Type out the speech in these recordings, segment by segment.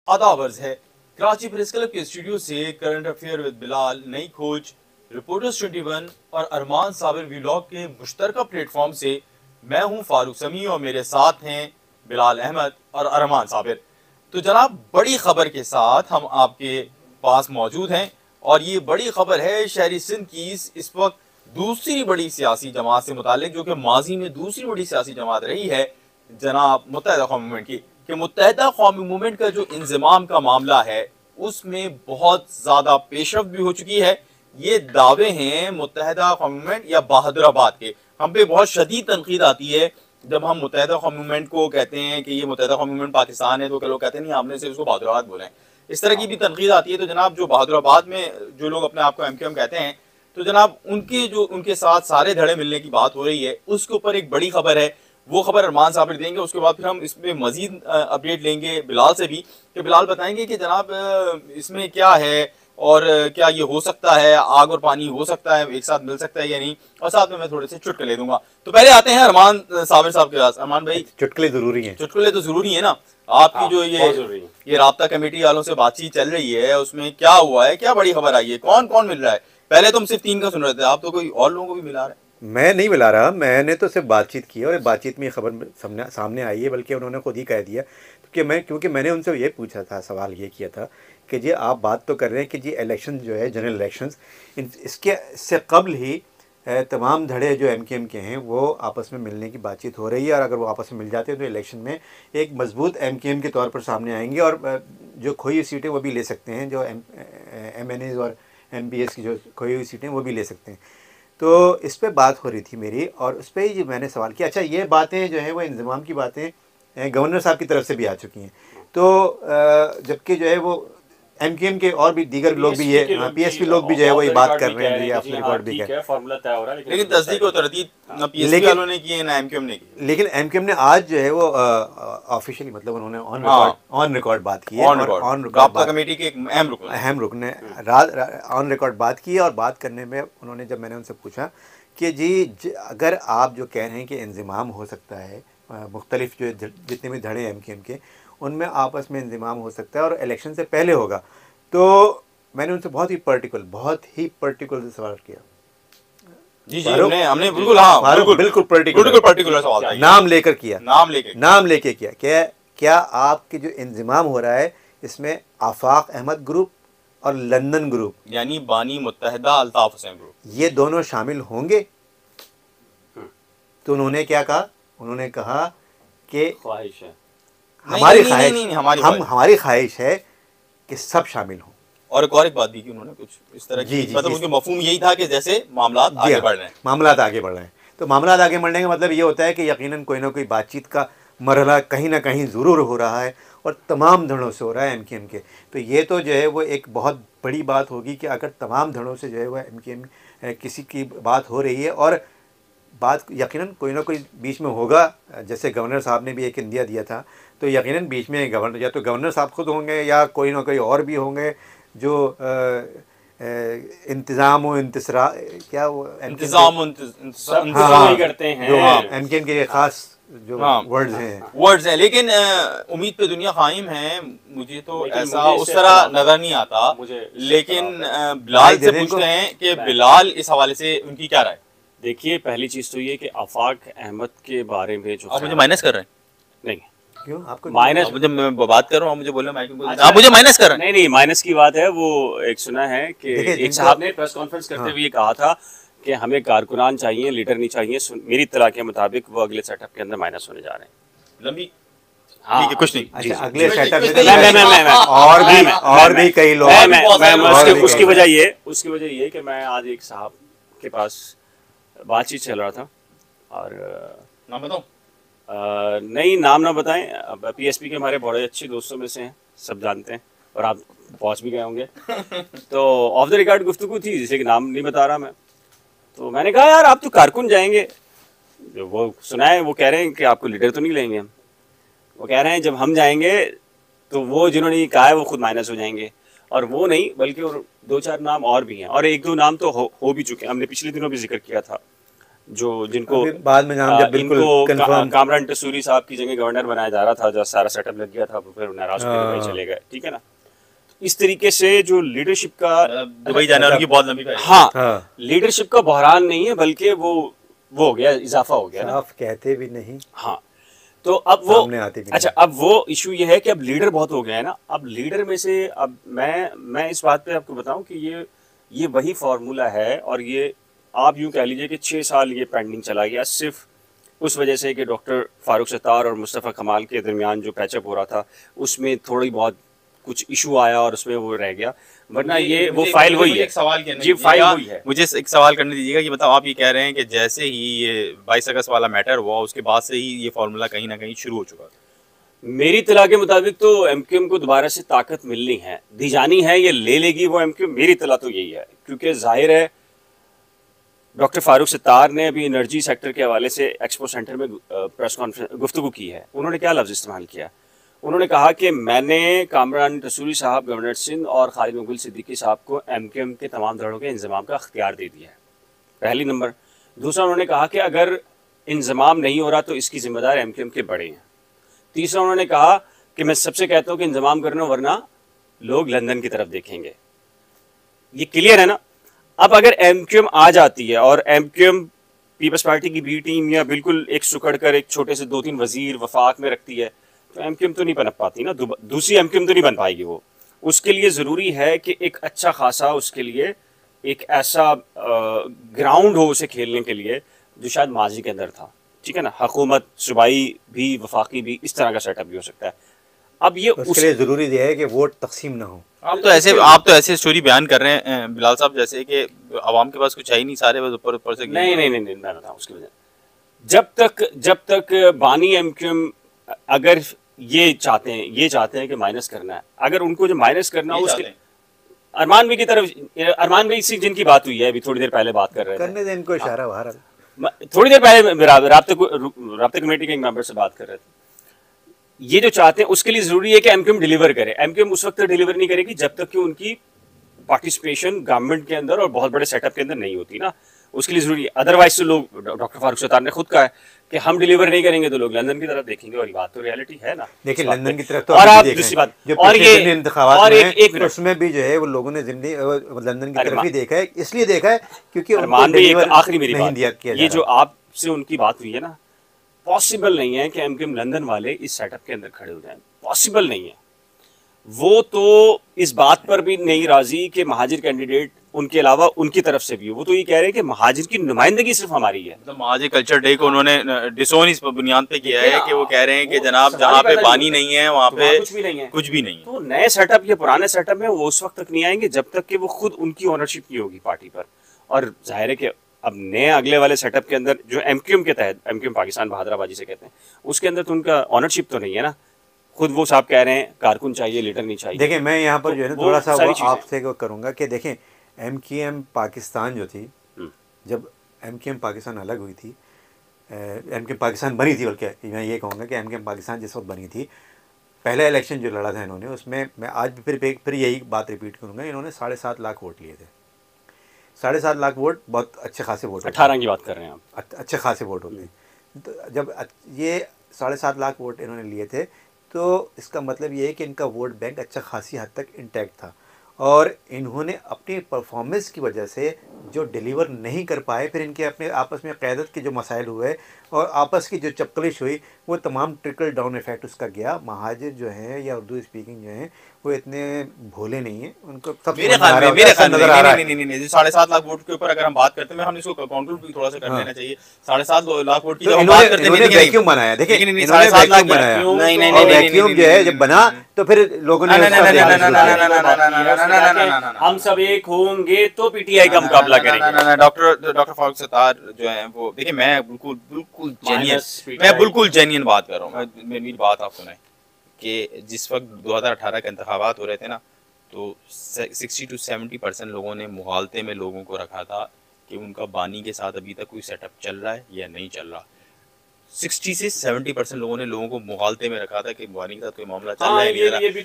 आदावर्ज है। Karachi press club के studio से करंट अफेयर विद बिलाल, नई खोज, रिपोर्टर्स 21 और अरमान साबिर व्लॉग के मुश्तरका प्लेटफॉर्म से मैं हूं फारूक समी और मेरे साथ हैं बिलाल अहमद और अरमान साबिर। तो जनाब, बड़ी खबर के साथ हम आपके पास मौजूद हैं और ये बड़ी खबर है शहरी सिंध की इस वक्त दूसरी बड़ी सियासी जमात से मुतालिक, जो कि माजी में दूसरी बड़ी सियासी जमात रही है जनाब मुत्तहिदा कौमी मूवमेंट की। कि मुत्तहिदा कौमी मूवमेंट का जो इंज़माम का मामला है उसमें बहुत ज़्यादा पेशरफ्त भी हो चुकी है। ये दावे हैं मुत्तहिदा कौमी मूवमेंट या बहादुराबाद के। हम पे बहुत शदीद तनकीद आती है जब हम मुत्तहिदा कौमी मूवमेंट को कहते हैं कि ये मुत्तहिदा कौमी मूवमेंट पाकिस्तान है, तो लोग कहते हैं नहीं, आपने सिर्फ उसको बहादुराबाद बोला है। इस तरह की भी तनकीद आती है। तो जनाब, जो बहादुराबाद में जो लोग अपने आप को MQM कहते हैं, तो जनाब उनके साथ सारे धड़े मिलने की बात हो रही है। उसके ऊपर एक बड़ी खबर है, वो खबर अरमान साबिर देंगे। उसके बाद फिर हम इसमें मजीद अपडेट लेंगे बिलाल से भी, कि बिलाल बताएंगे कि जनाब इसमें क्या है और क्या ये हो सकता है, आग और पानी हो सकता है, एक साथ मिल सकता है या नहीं। और साथ में मैं थोड़े से चुटकुले दूंगा। तो पहले आते हैं अरमान साबिर साहब के पास। अरमान भाई, चुटकुले जरूरी हैं? चुटकुले तो जरूरी है ना। आपकी जो ये राब्ता कमेटी वालों से बातचीत चल रही है, उसमें क्या हुआ है, क्या बड़ी खबर आई है, कौन कौन मिल रहा है? पहले तुम सिर्फ 3 का सुन रहे थे, आप तो कोई और लोगों को भी मिला रहे हैं। मैं नहीं मिला रहा, मैंने तो सिर्फ बातचीत की और बातचीत में ये खबर सामने आई है, बल्कि उन्होंने खुद ही कह दिया क्योंकि मैंने उनसे ये पूछा था, सवाल ये किया था कि जी आप बात तो कर रहे हैं कि जी इलेक्शन जो है, जनरल इलेक्शंस, इससे कबल ही तमाम धड़े जो MQM के हैं वो आपस में मिलने की बातचीत हो रही है, और अगर वो आपस में मिल जाते हैं तो इलेक्शन में एक मजबूत MQM के तौर पर सामने आएंगे और जो खोई हुई सीटें वो भी ले सकते हैं, जो MNAs और MPs की जो खोई हुई सीटें वो भी ले सकते हैं। तो इस पे बात हो रही थी मेरी, और उस पर ही मैंने सवाल किया। अच्छा, ये बातें जो है वो इंतज़ाम की बातें गवर्नर साहब की तरफ से भी आ चुकी हैं, तो जबकि जो है वो MQM के और भी दीगर लोग भी ये PSP लोग भी जो है वो ये बात कर रहे हैं, ये आपने रिकॉर्ड भी किया, फॉर्मूला तय हो रहा है, लेकिन तस्दीक और तरदीद ना PSP वालों ने की है ना MQM ने की। लेकिन MQM ने आज जो है वो ऑफिशियली, मतलब उन्होंने ऑन रिकॉर्ड बात की है, ऑन राब्ता कमेटी के एक अहम रुकन ने ऑन रिकॉर्ड बात की है। और बात करने में उन्होंने, जब मैंने उनसे पूछा कि जी अगर आप जो कह रहे हैं कि इंज़माम हो सकता है, मुख्तलिफ जो जितने भी धड़े MQM के, उनमें आपस में इंज़माम हो सकता है और इलेक्शन से पहले होगा, तो मैंने उनसे बहुत ही पर्टिकुलर से सवाल किया। जी हमने बिल्कुल पर्टिकुलर सवाल नाम लेकर किया, नाम लेके किया। क्या आपके जो इंज़माम हो रहा है इसमें आफाक अहमद ग्रुप और लंदन ग्रुप, यानी बानी मुत्तहिदा अल्ताफ हुसैन ग्रुप, ये दोनों शामिल होंगे? तो उन्होंने क्या कहा? उन्होंने कहा कि ख्वाहिश है, हमारी ख्वाहिश है कि सब शामिल हों। और एक बात भी की उन्होंने कुछ इस तरह की, मतलब उनके मफहूम यही था कि जैसे मामलात आगे बढ़ रहे हैं। तो मामलात आगे बढ़ने का मतलब ये होता है कि यकीनन कोई ना कोई बातचीत का मरहला कहीं ना कहीं ज़रूर हो रहा है, और तमाम धड़ों से हो रहा है MQM के। तो ये तो जो है वो एक बहुत बड़ी बात होगी कि अगर तमाम धड़ों से जो है वह MQM किसी की बात हो रही है, और बात यकीनन कोई ना कोई बीच में होगा। जैसे गवर्नर साहब ने भी एक इंदिया दिया था, तो यकीनन बीच में या तो गवर्नर साहब खुद होंगे या कोई ना कोई और भी होंगे जो इंतज़ाम व इंतसरा क्या वो इंतज़ाम करते हैं, जो MQM के खास जो वर्ड्स हैं। लेकिन उम्मीद पे दुनिया कायम है, मुझे तो ऐसा उस तरह नजर नहीं आता। लेकिन बिलाल से पूछते हैं कि बिलाल इस हवाले से उनकी क्या राय। देखिए, पहली चीज तो ये कि आफाक अहमद के बारे में जो आप मुझे माइनस कर रहे हैं। नहीं, क्यों आपको माइनस? मुझे मैं बात कर रहा हूँ, मुझे बोले आप मुझे माइनस कर रहे हैं। नहीं, माइनस की बात है। वो एक सुना है कि एक साहब ने प्रेस कॉन्फ्रेंस करते हुए कहा था कि हमें कारकुनान चाहिए, लीडर नहीं चाहिए। मेरी इत्तला के मुताबिक वो अगले सेटअप के अंदर माइनस होने जा रहे हैं। लंबी ठीक है, कुछ नहीं। अच्छा, अगले सेटअप में और भी कई लोग। उसकी वजह ये कि मैं आज एक साहब के पास बातचीत चल रहा था, और नाम बताऊं? नहीं, नाम ना बताएं। PSP के हमारे बड़े अच्छे दोस्तों में से हैं, सब जानते हैं, और आप पहुंच भी गए होंगे। तो ऑफ द रिकॉर्ड गुफ्तगू थी, जैसे कि नाम नहीं बता रहा मैं। तो मैंने कहा यार आप तो कारकुन जाएंगे, जो वो सुना है वो कह रहे हैं कि आपको लीडर तो नहीं लेंगे हम। वो कह रहे हैं जब हम जाएंगे तो वो जिन्होंने कहा है वो खुद माइनस हो जाएंगे। और वो नहीं, बल्कि और 2-4 नाम और भी हैं, और 1-2 नाम तो हो भी चुके हैं, हमने पिछले दिनों भी जिक्र किया था। जो जिनको अभी बाद में नाम जब बिल्कुल इनको कंफर्म कामरान टसूरी साहब की जगह गवर्नर बनाया जा रहा था, जो सारा सेटअप लग गया था, फिर नाराज होकर दुबई चले गए, ठीक है ना। इस तरीके से जो लीडरशिप का दुबई जाने वालों की बहुत लंबी फाइल। हाँ, लीडरशिप का बहरान नहीं है, बल्कि वो हो गया, इजाफा हो गया ना। साफ कहते भी नहीं, हाँ, तो अब वो सामने आते भी अच्छा, अब वो इशू ये है कि अब लीडर बहुत हो गया है ना। अब लीडर में से अब मैं इस बात पे आपको बताऊं कि ये वही फार्मूला है, और ये आप यूं कह लीजिए कि 6 साल ये पेंडिंग चला गया, सिर्फ उस वजह से कि डॉक्टर फारूक सत्तार और मुस्तफ़ा कमाल के दरमियान जो पैचअप हो रहा था उसमें थोड़ी बहुत कुछ इशू आया और उसमें वो रह गया, वरना ये वो फाइल वही है। एक सवाल जी, फाइल वही है। मुझे एक सवाल करने दीजिएगा कि बताओ, आप ये कह रहे हैं कि जैसे ही ये 22 अगस्त वाला मैटर हुआ उसके बाद से ही ये फार्मूला कहीं ना कहीं शुरू हो चुका था। मेरी इत्तला के मुताबिक तो एमक्यूएम को दोबारा से ताकत मिलनी है, दी जानी है, ये ले लेगी वो एमक्यूएम, मेरी इत्तला तो यही है। क्योंकि जाहिर है डॉक्टर फारूक सत्तार ने अभी एनर्जी सेक्टर के हवाले से एक्सपो सेंटर में प्रेस कॉन्फ्रेंस गुफ्तगू की है। उन्होंने क्या लफ्ज़ इस्तेमाल किया, उन्होंने कहा कि मैंने कामरान टसूरी साहब, गवर्नर सिंध और खालिद मकबूल सिद्दीकी साहब को एमक्यूएम के तमाम धड़ों के इंजमाम का अख्तियार दे दिया है, पहली नंबर। दूसरा, उन्होंने कहा कि अगर इंजमाम नहीं हो रहा तो इसकी जिम्मेदार एमक्यूएम के बड़े हैं। तीसरा, उन्होंने कहा कि मैं सबसे कहता हूँ कि इंजमाम करना, वरना लोग लंदन की तरफ देखेंगे। ये क्लियर है ना। अब अगर एमक्यूएम आ जाती है और एमक्यूएम पीपल्स पार्टी की बी टीम या बिल्कुल एक सुकड़ कर एक छोटे से 2-3 वजीर वफाक में रखती है, तो एमक्यूएम तो नहीं बन पाती ना, दूसरी एमक्यूएम तो नहीं बन पाएगी वो। उसके लिए ज़रूरी है कि एक अच्छा खासा, उसके लिए एक ऐसा ग्राउंड हो उसे खेलने के लिए जो शायद माजी के अंदर था, ठीक है ना। हुकूमत सूबाई भी, वफाकी भी, इस तरह का सेटअप भी हो सकता है। अब ये उसके लिए ज़रूरी ये है कि वोट तकसीम ना हो। आप तो ऐसे स्टोरी बयान कर रहे हैं बिलाल साहब, जैसे कि आवाम के पास कुछ है ही नहीं, सारे बस ऊपर से। नहीं, मैं बताऊं उसकी वजह। जब तक बानी एमक्यूएम अगर ये चाहते हैं कि माइनस करना है, अगर उनको जो माइनस करना हो उसके अरमान भाई की तरफ, अरमान भाई से जिनकी बात हुई है अभी थोड़ी देर पहले बात कर रहे थे, करने दें इनको इशारा बाहर। थोड़ी देर पहले राब्ते कमेटी के एक मेंबर से बात कर रहे थे। ये जो चाहते हैं उसके लिए जरूरी है कि एमक्यूएम डिलीवर करे। एमक्यूएम उस वक्त डिलीवर नहीं करेगी जब तक कि उनकी पार्टिसिपेशन गवर्नमेंट के अंदर और बहुत बड़े सेटअप के अंदर नहीं होती ना। उसके लिए जरूरी है, अदरवाइज तो लोग, डॉक्टर फारूक सत्तार ने खुद कहा है कि हम डिलीवर नहीं करेंगे तो लोग लंदन की तरफ देखेंगे, और ये बात तो रियलिटी है ना। देखिए लंदन की तरफ तो और आप देख दूसरी रहे हैं। बात, जो और ये इंतखाबात और में एक उसमें भी जो है वो लोगों ने लंदन की तरफ ही देखा है, इसलिए देखा है क्योंकि अरमान भाई, एक आखिरी मेरी नहीं दिया बात, किया ये जो आपसे उनकी बात हुई है ना, पॉसिबल नहीं है कि एमक्यूएम लंदन वाले इस सेटअप के अंदर खड़े हो जाएं, पॉसिबल नहीं है। वो तो इस बात पर भी नहीं राजी कि महाजिर कैंडिडेट उनके अलावा उनकी तरफ से भी हो। वो तो ये कह रहे हैं कि महाजिर की नुमाइंदगी सिर्फ हमारी है। मतलब महाजिर कल्चर डे को उन्होंने डिसोन इस बुनियाद पे किया है कि वो कह रहे हैं कि जनाब जहाँ पे पानी नहीं है वहाँ पे कुछ भी नहीं है, कुछ भी नहीं है। तो नए सेटअप या पुराने सेटअप में वो उस वक्त तक नहीं आएंगे जब तक कि वो खुद उनकी ओनरशिप नहीं होगी पार्टी पर। और जाहिर है कि अब नए अगले वाले सेटअप के अंदर जो एमक्यूएम के तहत, एमक्यूएम पाकिस्तान बहादुराबाजी से कहते हैं, उसके अंदर तो उनका ओनरशिप तो नहीं है ना। खुद वो साहब कह रहे हैं कारकुन चाहिए, लीडर नहीं चाहिए। देखिए मैं यहाँ पर जो है ना तो थोड़ा सा सारी वो चीज़ें। आपसे वो करूँगा कि देखें एमक्यूएम पाकिस्तान जो थी, जब एमक्यूएम पाकिस्तान अलग हुई थी, एमक्यूएम पाकिस्तान बनी थी, बल्कि मैं ये कहूँगा कि एमक्यूएम पाकिस्तान जिस वक्त बनी थी, पहला इलेक्शन जो लड़ा था इन्होंने, उसमें मैं आज भी फिर यही बात रिपीट करूँगा, इन्होंने 7.5 लाख वोट लिए थे। 7.5 लाख वोट बहुत अच्छे खासे वोट, 18 की बात कर रहे हैं आप, अच्छे खासे वोट होते हैं। तो जब ये 7.5 लाख वोट इन्होंने लिए थे, तो इसका मतलब ये है कि इनका वोट बैंक अच्छा खासी हद तक इंटैक्ट था, और इन्होंने अपनी परफॉर्मेंस की वजह से जो डिलीवर नहीं कर पाए, फिर इनके अपने आपस में क़यादत के जो मसाइल हुए और आपस की जो चपकलिश हुई, वो तमाम ट्रिकल डाउन इफेक्ट उसका गया। महाजिर जो हैं या उर्दू स्पीकिंग जो हैं वो इतने भोले नहीं हैं, उनको सब मेरे ख्याल में नहीं 7.5 लाख वोट के ऊपर अगर हम बात करते हैं, हमने इसको काउंट भी थोड़ा सा कर लेना चाहिए। 7.5 लाख वोट की जब हम बात करते हैं, वैक्यूम बनाया, देखिए इन्होंने वैक्यूम बनाया, और वैक्यूम जो है जब बना तो फिर लोगों ने हम सब एक होंगे तो पीटीआई का मुकाबला करेंगे। डॉक्टर फारूक सत्तार जो है वो, देखिए मैं बिल्कुल जेन्युइन बात कर रहा हूँ। मेरी बात आप सुनाए कि जिस वक्त 2018 के इंतखाबात हो रहे थे ना, तो 60 to 70% लोगों ने मुगालते में लोगों को रखा था कि उनका बानी के साथ अभी तक कोई सेटअप चल रहा है या नहीं चल रहा। 60 से 70% लोगों ने लोगों को मुगालते में रखा था कि बानी के साथ कोई मामला चल रहा है।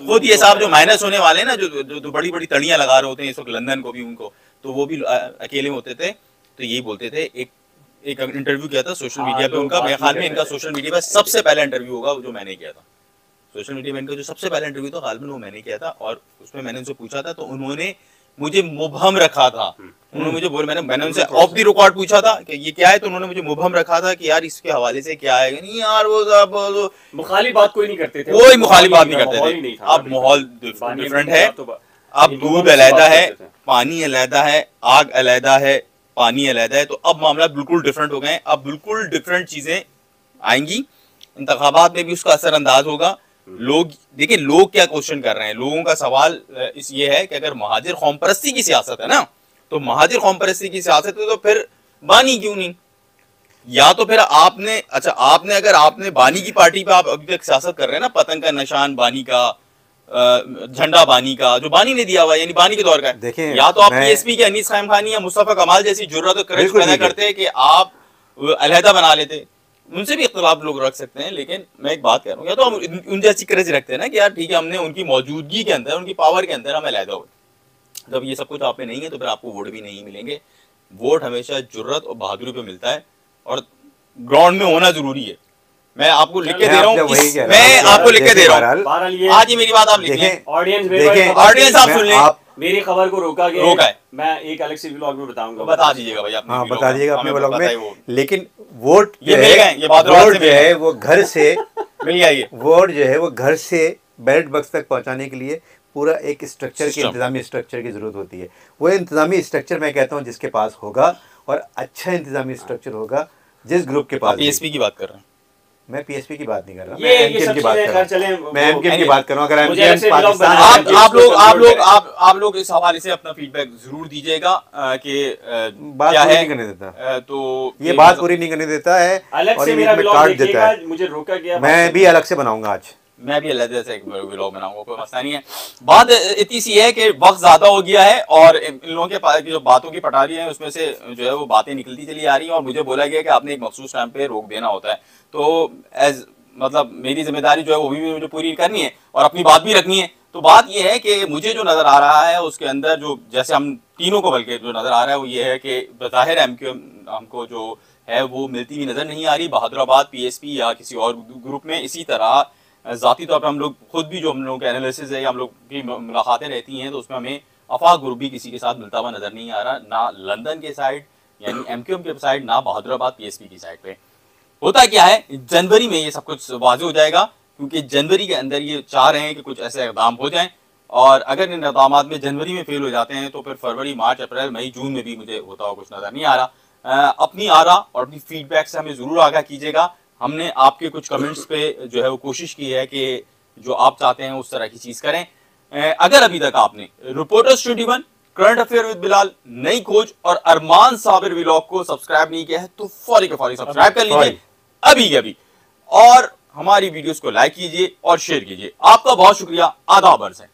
खुद ये साहब जो माइनस होने वाले हैं ना, जो बड़ी बड़ी तड़ियाँ लगा रहे होते हैं इस वक्त लंदन को भी, उनको तो वो भी अकेले में होते थे, तो यही बोलते थे एक एक इंटरव्यू किया था सोशल मीडिया पे उनका, मेरे ख्याल में इनका सोशल मीडिया पे सबसे पहला इंटरव्यू होगा जो मैंने किया था। सोशल मीडिया में इनका जो सबसे पहला इंटरव्यू था गालिबन वो मैंने किया था, और उसमें मैंने उनसे पूछा था तो उन्होंने मुझे मुबहम रखा था। उन्होंने मुझे मैंने उनसे ऑफ द रिकॉर्ड पूछा था कि ये क्या है, तो उन्होंने मुझे मुबहम रखा था कि यार इसके हवाले से क्या है। नहीं यार वो मुखालिफ बात कोई नहीं करते थे, कोई मुखालिफ बात नहीं करते थे। अब माहौल डिफरेंट है, अब दूध अलहदा है, पानी अलहदा है, आग अलहदा है, पानी अलहदा है, तो अब मामला बिल्कुल डिफरेंट हो गए हैं। अब बिल्कुल डिफरेंट चीजें आएंगी, इंतखाबात में भी उसका असरअंदाज होगा। लोग देखिए लोग क्या क्वेश्चन कर रहे हैं, लोगों का सवाल इस ये है कि अगर महाजिर कौम परस्ती की सियासत है ना, तो महाजिर कौम परस्ती की सियासत है तो फिर बानी क्यों नहीं? या तो फिर आपने अच्छा आपने अगर आपने बानी की पार्टी पे आप अभी तक सियासत कर रहे हैं ना, पतंग का निशान बानी का, झंडा बानी का जो बानी ने दिया हुआ यानी बानी के दौर का है। देखिए या तो आप पीएसपी के अनीस खान खानी या मुस्तफा कमाल जैसी जुर्रत और करेज पैदा करते हैं कि आप अलहदा बना लेते, उनसे भी इख्तलाफ लोग रख सकते हैं। लेकिन मैं एक बात कह रहा हूँ, या तो हम उन जैसी करेज रखते हैं ना कि यार ठीक है हमने उनकी मौजूदगी के अंदर, उनकी पावर के अंदर हम अलहदा हो। जब ये सब कुछ आप में नहीं है तो फिर आपको वोट भी नहीं मिलेंगे। वोट हमेशा जुर्रत और बहादुरी पे मिलता है और ग्राउंड में होना जरूरी है। मैं आपको लिख के दे रहा हूँ, मैं आपको लिख के दे रहा हूँ, आज ही मेरी बात आप लिखें। ऑडियंस आप सुन लें, मेरी खबर को रोका है, मैं एक अलग से व्लॉग में बताऊंगा, बता दीजिएगा भैया। हाँ बता दीजिएगा अपने व्लॉग में। लेकिन वोट ये मिल गए, ये बात वोट जो है वो घर से मिल गया, ये वोट जो है वो घर से बैलेट बॉक्स तक पहुंचाने के लिए पूरा एक स्ट्रक्चर की, इंतजामी स्ट्रक्चर की जरूरत होती है। वो इंतजामी स्ट्रक्चर मैं कहता हूँ जिसके पास होगा, और अच्छा इंतजामी स्ट्रक्चर होगा जिस ग्रुप के पास। पीएसपी की बात कर रहे हैं, मैं पीएसपी की बात नहीं कर रहा, मैं एमकेएम की बात कर रहा हूं। मैं एमकेएम की बात कर रहा हूं। अगर एमकेएम पाकिस्तान, आप लोग इस हवाले से अपना फीडबैक जरूर दीजिएगा कि बात पूरी नहीं करने देता, तो ये बात पूरी नहीं करने देता है और ये काट देता है। मुझे रोका गया, मैं भी अलग से बनाऊंगा आज, मैं भी अलग से एक व्लॉग बनाऊंगा, कोई मसला नहीं है। बात इतनी सी है कि वक्त ज्यादा हो गया है और इन लोगों के पास जो बातों की पटारी है उसमें से जो है वो बातें निकलती चली आ रही हैं, और मुझे बोला गया कि आपने एक मखसूस टाइम पे रोक देना होता है। तो एज मतलब मेरी जिम्मेदारी जो है वो भी मुझे पूरी करनी है और अपनी बात भी रखनी है। तो बात यह है कि मुझे जो नजर आ रहा है उसके अंदर जो, जैसे हम तीनों को बल्कि जो नजर आ रहा है वो ये है कि बज़ाहिर एमक्यूएम हमको जो है वो मिलती हुई नजर नहीं आ रही। बहादुराबाद पीएसपी या किसी और ग्रुप में इसी तरह ज़ाती तौर पर हम लोग खुद भी जो हम लोगों के एनालिसिस है या हम लोग की मुलाकातें रहती हैं तो उसमें हमें आफाक ग्रुप भी किसी के साथ मिलता हुआ नजर नहीं आ रहा, ना लंदन के साइड यानी एमक्यूएम के साइड, ना बहादुराबाद पीएसपी की साइड पे। होता क्या है, जनवरी में ये सब कुछ वाज़ेह हो जाएगा, क्योंकि जनवरी के अंदर ये चाह रहे हैं कि कुछ ऐसे इक़दाम हो जाएं, और अगर इन इक़दाम में जनवरी में फेल हो जाते हैं तो फिर फरवरी, मार्च, अप्रैल, मई, जून में भी मुझे होता हुआ कुछ नज़र नहीं आ रहा। अपनी आरा और अपनी फीडबैक से हमें ज़रूर आगाह कीजिएगा। हमने आपके कुछ कमेंट्स पे जो है वो कोशिश की है कि जो आप चाहते हैं उस तरह की चीज़ करें। अगर अभी तक आपने reporters 21, current affair with Bilal, नई खोज और अरमान साबिर व्लॉग को सब्सक्राइब नहीं किया है तो फौरी के फौरी सब्सक्राइब कर लीजिए अभी के अभी, और हमारी वीडियोस को लाइक कीजिए और शेयर कीजिए। आपका बहुत शुक्रिया। आदाब अर्ज़ है।